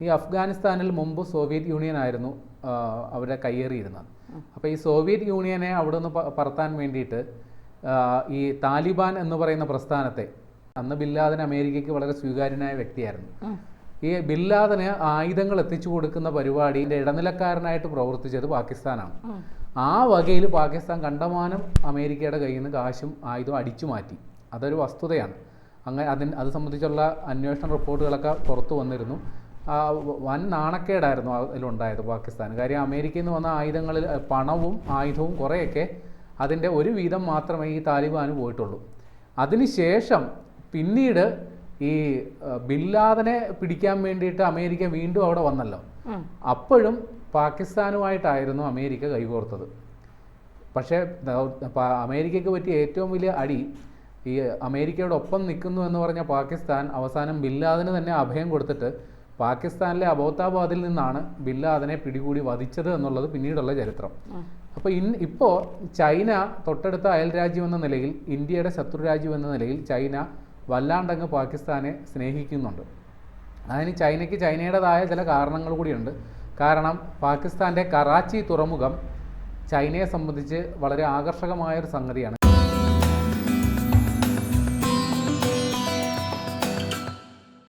ഈ അഫ്ഗാനിസ്ഥാനിൽ മുമ്പ് സോവിയറ്റ് യൂണിയൻ ആയിരുന്നു അവരെ കയ്യേറിയിരുന്നത്. അപ്പോൾ ഈ സോവിയറ്റ് യൂണിയനെ അവിടെ നിന്ന് പറത്താൻ വേണ്ടിയിട്ട് ഈ താലിബാൻ എന്ന് പറയുന്ന പ്രസ്ഥാനത്തെ, അന്ന് ബിൻ ലാദൻ അമേരിക്കയ്ക്ക് വളരെ സ്വീകാര്യനായ വ്യക്തിയായിരുന്നു. ഈ ബിൻ ലാദന് ആയുധങ്ങൾ എത്തിച്ചു കൊടുക്കുന്ന പരിപാടിയുടെ ഇടനിലക്കാരനായിട്ട് പ്രവർത്തിച്ചത് പാകിസ്ഥാനാണ്. ആ വകയിൽ പാകിസ്ഥാൻ കണ്ടമാനം അമേരിക്കയുടെ കയ്യിൽ നിന്ന് കാശും ആയുധവും അടിച്ചു മാറ്റി. അതൊരു വസ്തുതയാണ്. അങ്ങനെ അത് സംബന്ധിച്ചുള്ള അന്വേഷണ റിപ്പോർട്ടുകളൊക്കെ പുറത്തു വന്നിരുന്നു. വൻ നാണക്കേടായിരുന്നു അതിലുണ്ടായത് പാകിസ്ഥാൻ. കാര്യം അമേരിക്കയിൽ നിന്ന് വന്ന ആയുധങ്ങളിൽ പണവും ആയുധവും കുറേയൊക്കെ അതിൻ്റെ ഒരു വീതം മാത്രമേ ഈ താലിബാന് പോയിട്ടുള്ളൂ. അതിനുശേഷം പിന്നീട് ഈ ബിൻ ലാദനെ പിടിക്കാൻ വേണ്ടിയിട്ട് അമേരിക്ക വീണ്ടും അവിടെ വന്നല്ലോ. അപ്പോഴും പാകിസ്ഥാനുമായിട്ടായിരുന്നു അമേരിക്ക കൈകോർത്തത്. പക്ഷേ അമേരിക്കയ്ക്ക് പറ്റിയ ഏറ്റവും വലിയ അടി, ഈ അമേരിക്കയോടൊപ്പം നിൽക്കുന്നു എന്ന് പറഞ്ഞ പാകിസ്ഥാൻ അവസാനം ബിൻ ലാദന് തന്നെ അഭയം കൊടുത്തിട്ട് പാകിസ്ഥാനിലെ അബോത്താബാദിൽ നിന്നാണ് ബിൻ ലാദനെ പിടികൂടി വധിച്ചത് എന്നുള്ളത് പിന്നീടുള്ള ചരിത്രം. അപ്പോൾ ഇപ്പോൾ ചൈന തൊട്ടടുത്ത അയൽ രാജ്യം എന്ന നിലയിൽ, ഇന്ത്യയുടെ ശത്രുരാജ്യം എന്ന നിലയിൽ ചൈന വല്ലാണ്ടങ്ങ് പാകിസ്ഥാനെ സ്നേഹിക്കുന്നുണ്ട്. അതിന് ചൈനയ്ക്ക് ചൈനയുടേതായ ചില കാരണങ്ങൾ കൂടിയുണ്ട്. കാരണം പാകിസ്ഥാൻ്റെ കറാച്ചി തുറമുഖം ചൈനയെ സംബന്ധിച്ച് വളരെ ആകർഷകമായൊരു സംഗതിയാണ്.